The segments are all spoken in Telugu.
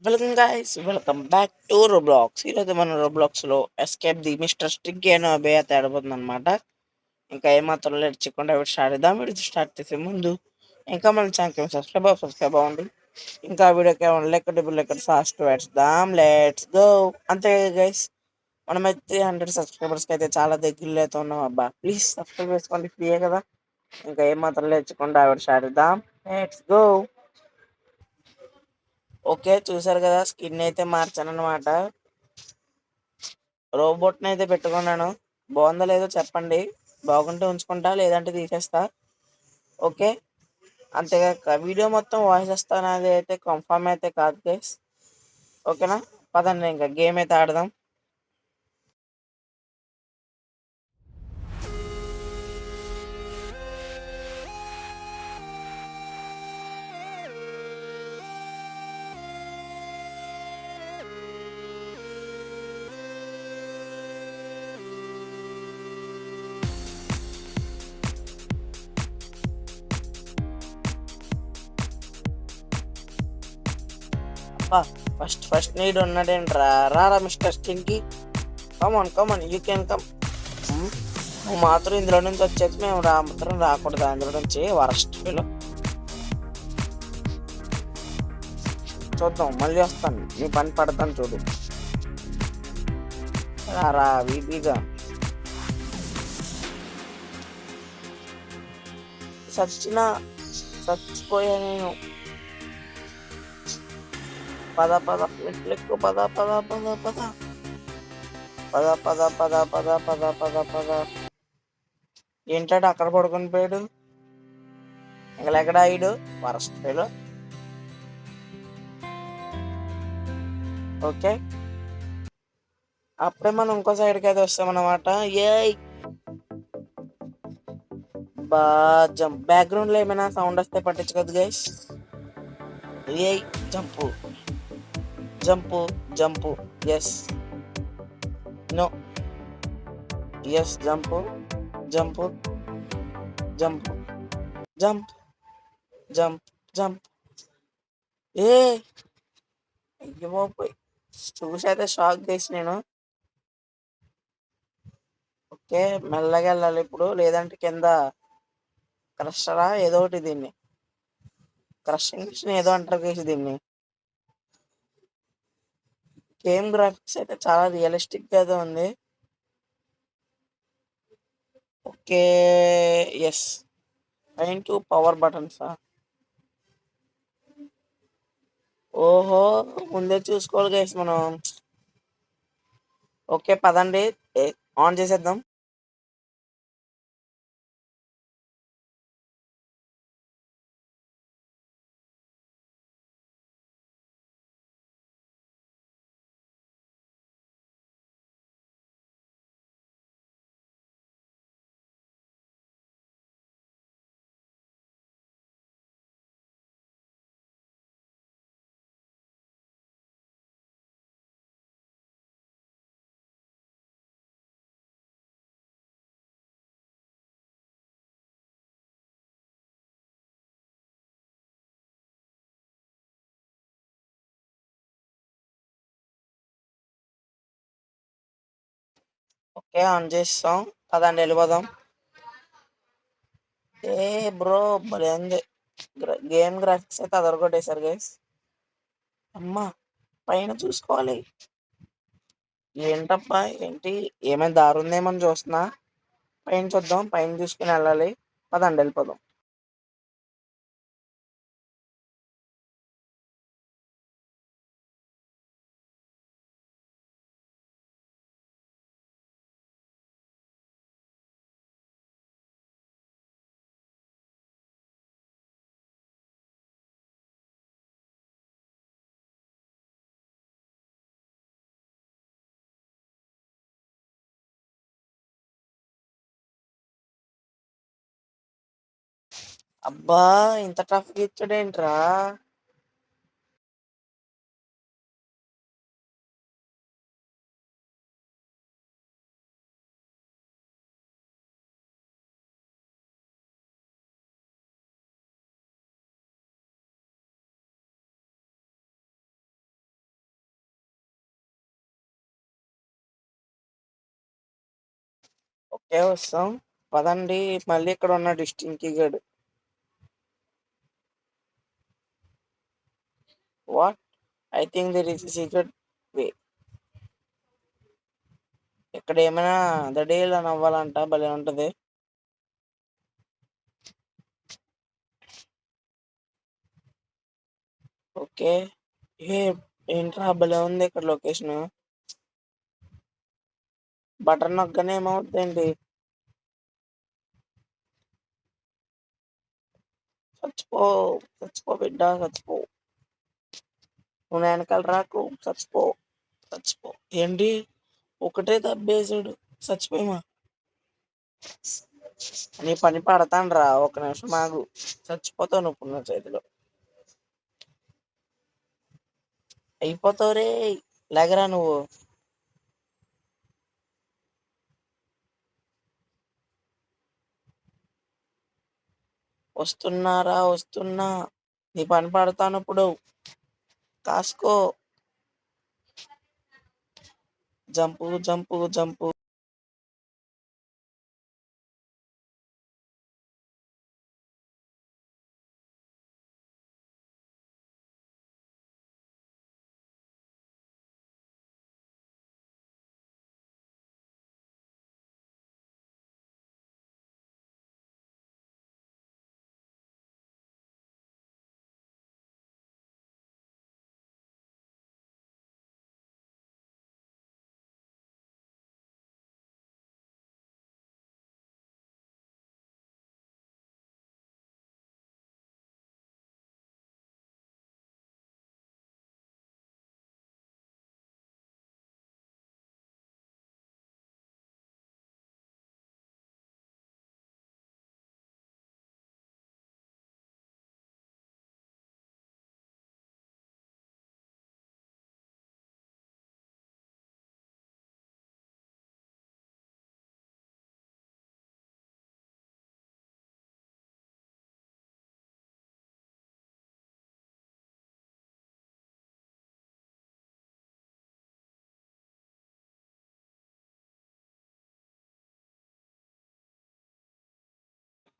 Welcome guys, welcome back to Roblox. ఈరోజు మన రోబ్లాక్స్లో ఎస్కేప్ ది మిస్టర్ స్టిగ్గీ అని అభయ తేడబోతుంది అనమాట. ఇంకా ఏమాత్రం లేట్ చేయకుండా వీడు స్టార్ట్ చేద్దాం. వీడియో స్టార్ట్ చేసే ముందు ఇంకా మన ఛానల్కి సబ్స్క్రైబ్ అవ్వండి. ఇంకా వీడియోకి ఏమైనా లెక్క ఫాస్ట్ వేద్దాం. Let's go. అంతే గైస్, మనమైతే 100 సబ్స్క్రైబర్స్కి అయితే చాలా దగ్గరలో అయితే ఉన్నాం. అబ్బా ప్లీజ్ సబ్స్క్రైబ్ చేసుకోండి, ఫ్రీయే కదా. ఇంకా ఏమాత్రం లేచకుండా ఆవిడ స్టార్ట్ చేద్దాం. Let's go. ఓకే, చూసారు కదా, స్కిన్ అయితే మార్చాను అనమాట. రోబోట్ని అయితే పెట్టుకున్నాను. బాగుందో లేదో చెప్పండి. బాగుంటే ఉంచుకుంటా, లేదంటే తీసేస్తా. ఓకే, అంతేగా వీడియో మొత్తం వాయిస్ వస్తాను, అది అయితే కన్ఫర్మ్ అయితే కాదు గైస్. ఓకేనా, పదండి ఇంకా గేమ్ అయితే ఆడదాం. అబ్బా, ఫస్ట్ నీడ్ ఉన్నాడేంట్రా. రారా మిస్టర్ స్కిన్కి, కమాన్ యూ కెన్ కమ్. నువ్వు మాత్రం ఇందులో నుంచి వచ్చేది, మేము మాత్రం రాకూడదు అందులో నుంచి. Worst feel. చూద్దాం, మళ్ళీ వస్తాను, నీ పని పడతాను చూడు. రారా వీపీగా. చచ్చిపోయా నేను. పద మెట్లెక్కు. పద. ఏంటాడు అక్కడ పడుకొని పోయాడు. ఎక్కడా ఆయుడు వరస్ట్ పేలు. ఓకే, అప్పుడే మనం ఇంకో సైడ్కి అయితే వస్తామన్నమాట. ఏ బా జంప్. బ్యాక్గ్రౌండ్ లో ఏమైనా సౌండ్ వస్తే పట్టించుకోదు గైస్. ఏ jump jump. Yes, no, yes, jump jump jump jump. ఏ అయ్యమోపోయి చూసైతే షాక్ చేసి నేను. ఓకే, మెల్లగా వెళ్ళాలి ఇప్పుడు, లేదంటే కింద క్రషరా ఏదో ఒకటి. దీన్ని క్రషింగ్ మిషన్ ఏదో అంటారు కేసి దీన్ని. గేమ్ గ్రాఫిక్స్ అయితే చాలా రియలిస్టిక్ గా ఉంది. Okay, yes, thank you. Power బటన్సా? ఓహో, ముందే చూసుకోవాలి గైస్ మనం. ఓకే పదండి, ఆన్ చేసేద్దాం. ఓకే, ఆన్ చేస్తాం. పదండి వెళ్ళిపోదాం. ఏ బ్రో, భలే ఉంది. గేమ్ గ్రాఫిక్స్ అయితే అదరగొట్టేశారు గైస్. అమ్మా, పైన చూసుకోవాలి. ఏంటబ్బా, ఏంటి, ఏమైనా దారి ఉందేమని చూస్తున్నా. పైన చూద్దాం, పైన చూసుకుని వెళ్ళాలి. పదండి వెళ్ళిపోదాం. అబ్బా, ఇంత టఫ్ ఇచ్చాడేంట్రా. ఓకే. వస్తాం. పదండి. మళ్ళీ ఇక్కడ ఉన్నాడు ఈ స్టింకీ గాడు. What? I think there is a secret way. ఇక్కడ ఏమైనా దడేలని అవ్వాలంట. భలే ఉంటది. ఓకే. ఏ ఏంట్రా భలే ఉంది ఇక్కడ లొకేషను. బటన్ నొక్కగానే ఏమవుద్దేంటి? చచ్చిపో. చచ్చిపో బిడ్డ చచ్చిపో. నువ్వు నా ఎనకాల రాకు. చచ్చిపో. చచ్చిపో. ఏంటి? ఒకటే దబ్బేసాడు. చచ్చిపోయామా? నీ పని పడతానురా. ఒక నిమిషం ఆగు. చచ్చిపోతావు నువ్వు ఇప్పుడు నా చేతిలో. అయిపోతావు రే. లేగరా నువ్వు. వస్తున్నారా వస్తున్నా. నీ పని పడతాను ఇప్పుడు. కాసుకో. Jump jump jump.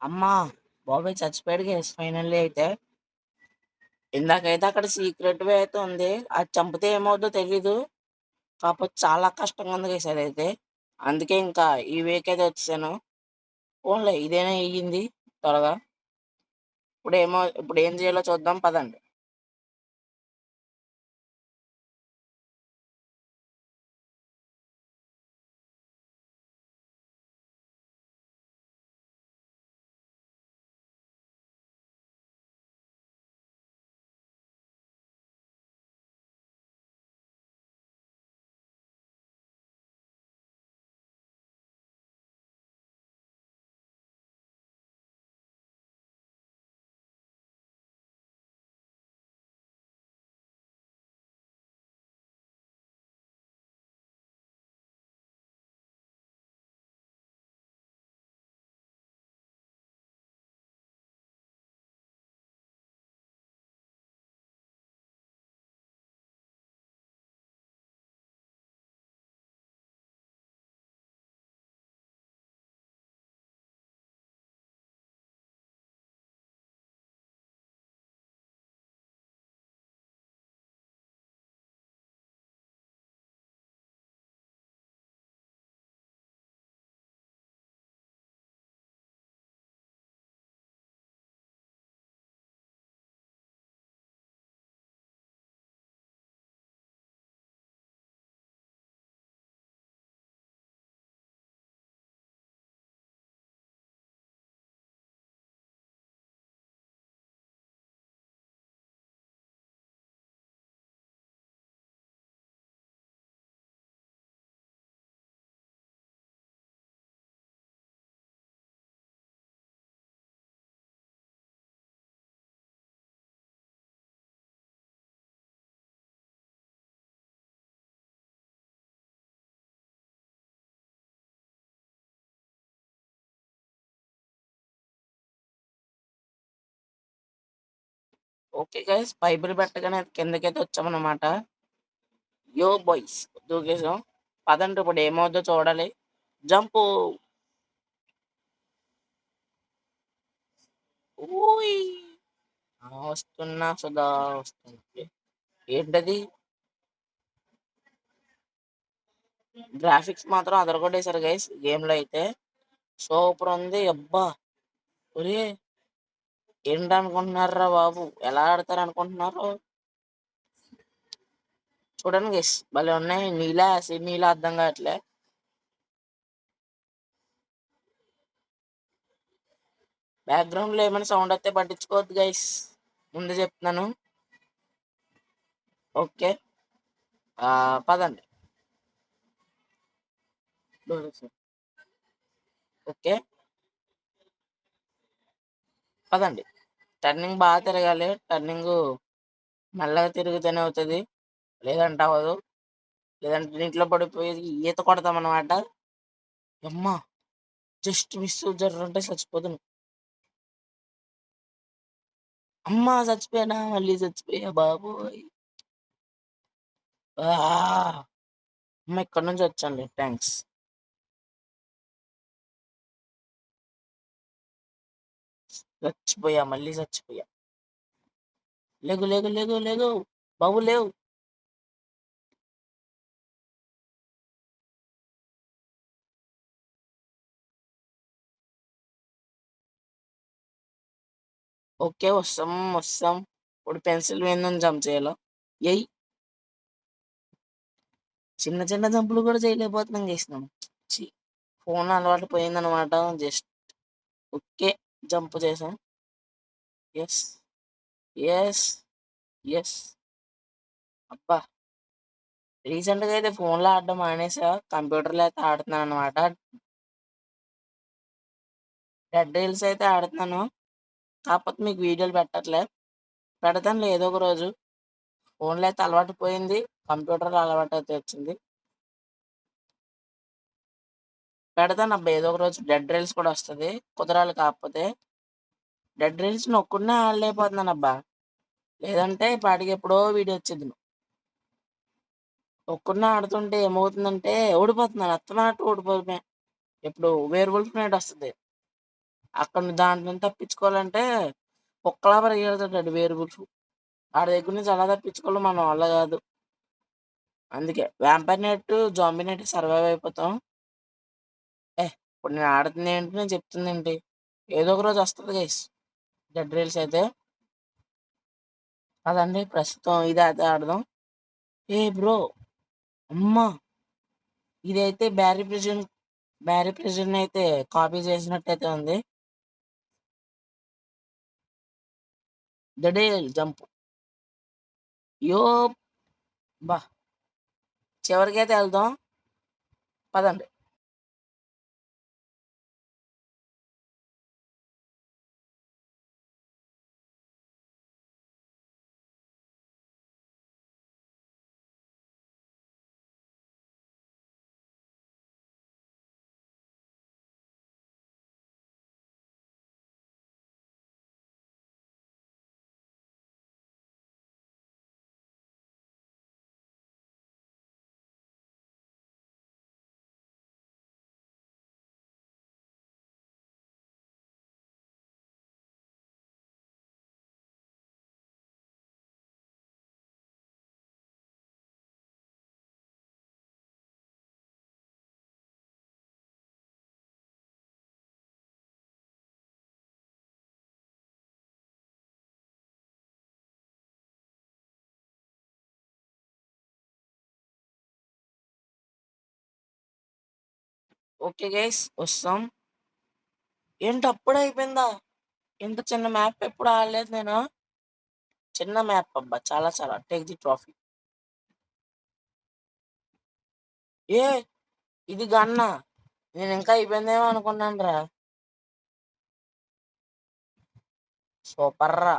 అమ్మా బాబాయ్ చచ్చిపోయాడు గైస్ ఫైనల్లీ అయితే. ఇందాకైతే అక్కడ సీక్రెట్ వే అయితే ఉంది. అది చంపితే ఏమవుద్దో తెలీదు. కాకపోతే చాలా కష్టంగా ఉంది గైస్ అదైతే. అందుకే ఇంకా ఈ వేకి అయితే వచ్చేసాను. పోన్లే ఇదేనా అయ్యింది త్వరగా. ఇప్పుడు ఏం చేయాలో చూద్దాం పదండి. ఓకే గైస్ బైబిల్ పెట్టగానే కిందకైతే వచ్చామన్నమాట. యో బాయ్స్ దూకేసాం. పదండి ఇప్పుడు ఏమవుద్దో చూడాలి. జంపు. ఓయ్! వస్తున్నా సుధా వస్తుంది. ఏంటది? గ్రాఫిక్స్ మాత్రం అదరగొట్టేసారు గైస్ గేమ్‌లో అయితే. సూపర్ ఉంది. అబ్బా! ఒరేయ్! ఏంటనుకుంటున్నారురా బాబు! ఎలా ఆడతారనుకుంటున్నారు? చూడండి గైస్ భలే ఉన్నాయి. నీలా యాసిడ్ నీలా అర్థం కావట్లే. బ్యాక్‌గ్రౌండ్‌లో ఏమైనా సౌండ్ వస్తే పట్టించుకోవద్దు గైస్. ముందే చెప్తున్నాను. ఓకే. పదండి. ఓకే. పదండి. టర్నింగ్ బాగా తిరగాలి. టర్నింగు మెల్లగా తిరిగితేనే అవుతది. లేదంటే అవ్వదు. లేదంటే నీటిలో పడిపోయి ఈత కొడతామన్నమాట. యమ్మా! Just miss జర్రుంటే చచ్చిపోదును. అమ్మా! చచ్చిపోయానా? మళ్ళీ చచ్చిపోయా బాబోయ్! ఆహ్! అమ్మ! ఇక్కడి నుంచి వచ్చానులే. థాంక్స్. చచ్చిపోయా. మళ్ళీ చచ్చిపోయా. లెగు, లెగు, లెగు, లెగు. బాబు లేవు. ఓకే. వస్తాం. వస్తాం. ఇప్పుడు పెన్సిల్ మీద నుంచి జంప్ చేయాలా? ఎయ్! చిన్న చిన్న జంపులు కూడా చేయలేకపోతున్నాం గైస్ మనం. ఛీ! ఫోన్ అలవాటు పోయిందనమాట. Just okay. జంప్ చేసాం. యెస్. యెస్. యెస్. అబ్బా! రీసెంట్‌గా అయితే ఫోన్‌లో ఆడడం మానేసా. కంప్యూటర్‌లో అయితే ఆడుతున్నాననమాట. డెడ్ రీల్స్ అయితే ఆడుతున్నాను. కాకపోతే మీకు వీడియోలు పెట్టట్లే. పెడతానులే ఏదో ఒక రోజు. ఫోన్‌లో అయితే అలవాటు పోయింది. కంప్యూటర్‌లో అలవాటైతే వచ్చింది. పెడతానబ్బా ఏదో ఒక రోజు డెడ్ రీల్స్ కూడా వస్తది. కుదరాలి కాకపోతే. డెడ్ రీల్స్ నొక్కడినే ఆడలేకపోతున్నానబ్బా! లేదంటే ఈ పాటికి ఎప్పుడో వీడియో వచ్చేద్దును. ఒక్కడినే ఆడుతుంటే ఏమవుతుందంటే ఓడిపోతున్నాను. అత్తమాటు ఓడిపోవడమే. ఇప్పుడు వేర్ వుల్ఫ్ నైట్ వస్తది. అక్కడ దాంట్లో నుంచి తప్పించుకోవాలంటే కుక్కలా పరిగెడతాడు వేర్ వుల్ఫ్. ఆడి దగ్గర నుంచి ఎలా తప్పించుకోవాలో మన వల్ల కాదు. అందుకే vampire night, zombie night survive అయిపోతాం. ఇప్పుడు నేను ఆడుతుంది ఏంటి? నేను చెప్తుంది ఏంటి? ఏదో ఒక రోజు వస్తది గైస్. డెడ్ రీల్స్ అయితే. అదండి ప్రస్తుతం ఇదే అయితే ఆడదాం. ఏ బ్రో! అమ్మా! ఇదైతే బ్యారీ ప్రిజన్ అయితే కాపీ చేసినట్టయితే ఉంది. దడేల్ జంప్. యోప్! అబ్బా! చివరికైతే ఎళ్దాం. పదండి. ఓకే గైస్ వస్తాం. ఏంటి అప్పుడే అయిపోయిందా? ఇంత చిన్న మ్యాప్ ఎప్పుడు ఆడలేదు నేను. చిన్న మ్యాప్ అబ్బా! చాలా చాలా. Take the trophy. ఏ ఇది గన్నా? నేను ఇంకా అయిపోయిందేమో అనుకున్నానురా. సూపర్‌రా!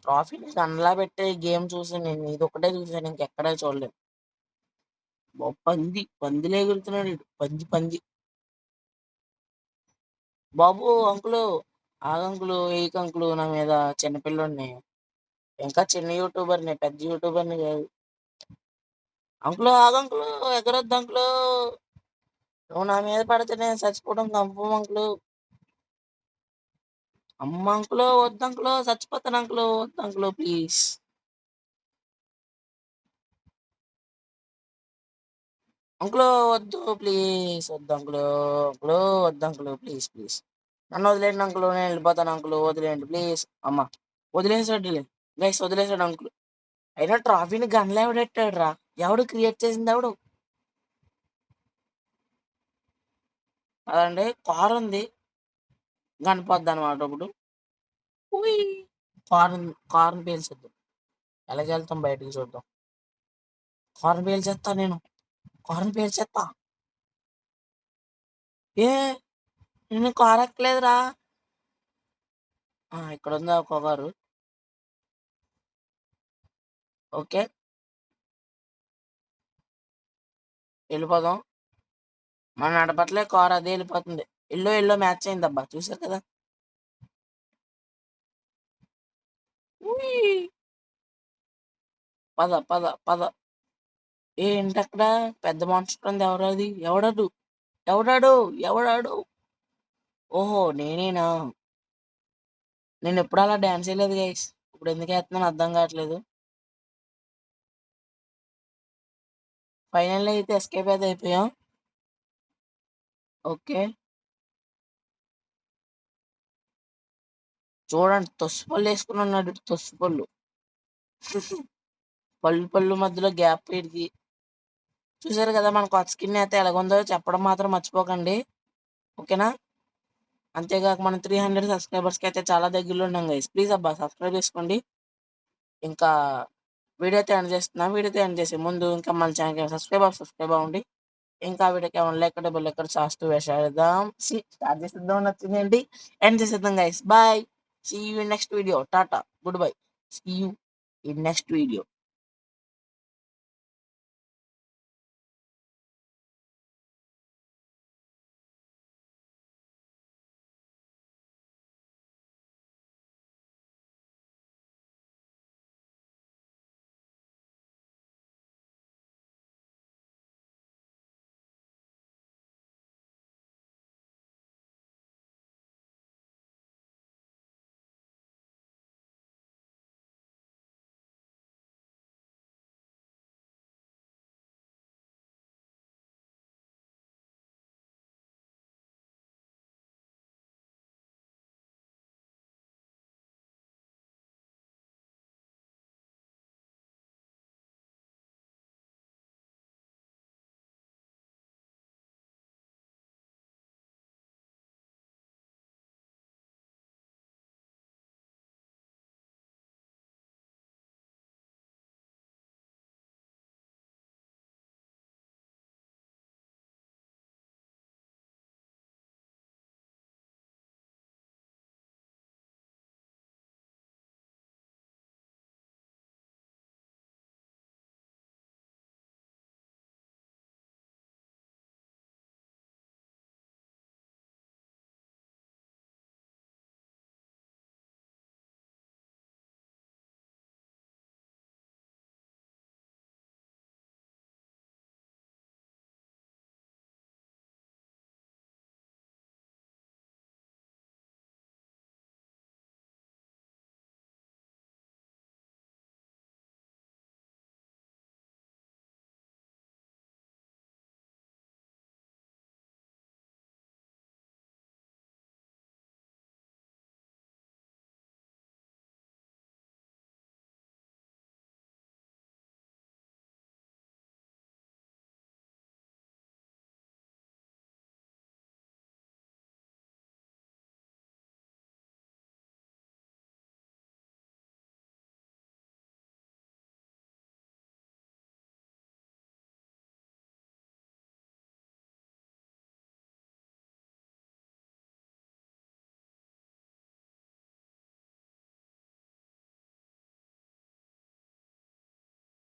ట్రోఫీని గన్‌లా పెట్టే గేమ్ చూసి నేను ఇదొక్కటే చూసాను. ఇంకెక్కడా చూడలేదు. పందిలా ఎగురుతున్నాడు ఈడు. పంది. బాబు అంకులు ఆగు అంకులు ఏయకు అంకులు నా మీద చిన్న పిల్లోడిని. ఇంకా చిన్న యూట్యూబర్‌ని పెద్ద యూట్యూబర్‌ని కాదు. అంకులు ఆగు అంకులు ఎగరొద్దు అంకులు. నువ్వు నా మీద పడితే నేను చచ్చిపోవడం కన్ఫర్మ్ అంకులు. అమ్మ అంకులో వద్దు అంకులో చచ్చిపోతాను అంకులో వద్దు అంకులో ప్లీజ్. అంకులో వద్దు ప్లీజ్ వద్దు అంకులో అంకులో వద్దు అంకులో ప్లీజ్ ప్లీజ్. నన్ను వదిలేండి అంకులు, నేను వెళ్ళిపోతాను అంకులు, వదిలేయండి ప్లీజ్. అమ్మ వదిలేసాడు గైస్, వదిలేసాడు అంకుల్. అయినా ట్రాఫీని గన్లు ఎవడెట్టాడు రా? ఎవడు క్రియేట్ చేసింది ఎవడు? అదండి కార్ ఉంది, కనిపోద్ది అనమాట ఇప్పుడు. కార్ కార్ని పేల్చేద్దాం. ఎలాగ వెళ్తాం బయటికి చూద్దాం. కార్ని పేల్చేస్తా నేను, కార్ని పేల్చేస్తా. ఏ నేను కార్ ఎక్కలేదురా. ఇక్కడ ఉందా ఒక కారు. ఓకే వెళ్ళిపోదాం. మన నడపట్లే కార్ అదే వెళ్ళిపోతుంది. ఎల్లో మ్యాచ్ అయింది అబ్బా, చూసారు కదా. ఉయ్. పద పద పద. ఏంటక్కడ పెద్ద మాన్స్టర్ ఉంది, ఎవరది? ఎవడాడు ఎవడాడు ఎవడాడు? ఓహో నేనేనా? నేను ఎప్పుడు అలా డాన్స్ చేయలేదు గైస్, ఇప్పుడు ఎందుకు వేస్తున్నాను అర్థం కావట్లేదు. ఫైనల్ అయితే ఎస్కేప్ అయితే అయిపోయాం. ఓకే చూడండి, తొస్సుపళ్ళు వేసుకుని ఉన్నాడు, తొస్సుపళ్ళు. పళ్ళు పళ్ళు మధ్యలో గ్యాప్ పెడిగి. చూసారు కదా మన కొత్త స్కిన్ అయితే ఎలాగుందో చెప్పడం మాత్రం మర్చిపోకండి, ఓకేనా. అంతేకాక మనం 300 సబ్స్క్రైబర్స్కి అయితే చాలా దగ్గరలో ఉన్నాం గైస్. ప్లీజ్ అబ్బా సబ్స్క్రైబ్ చేసుకోండి. ఇంకా వీడియో అయితే ఎండ్ చేస్తున్నాం. వీడియో అయితే ఎండ్ చేసే ముందు ఇంకా మన ఛానల్ సబ్స్క్రైబ్ అవ్వండి. ఇంకా వీడియోకి ఏమన్నా ఎక్కడ బెల్ ఎక్కడ చేస్తూ వేసేద్దాం. స్టార్ట్ చేసేద్దాం, నచ్చిందేంటి ఎండ్ చేసేద్దాం guys. Bye, see you in next video. టాటా, good bye, see you in next video.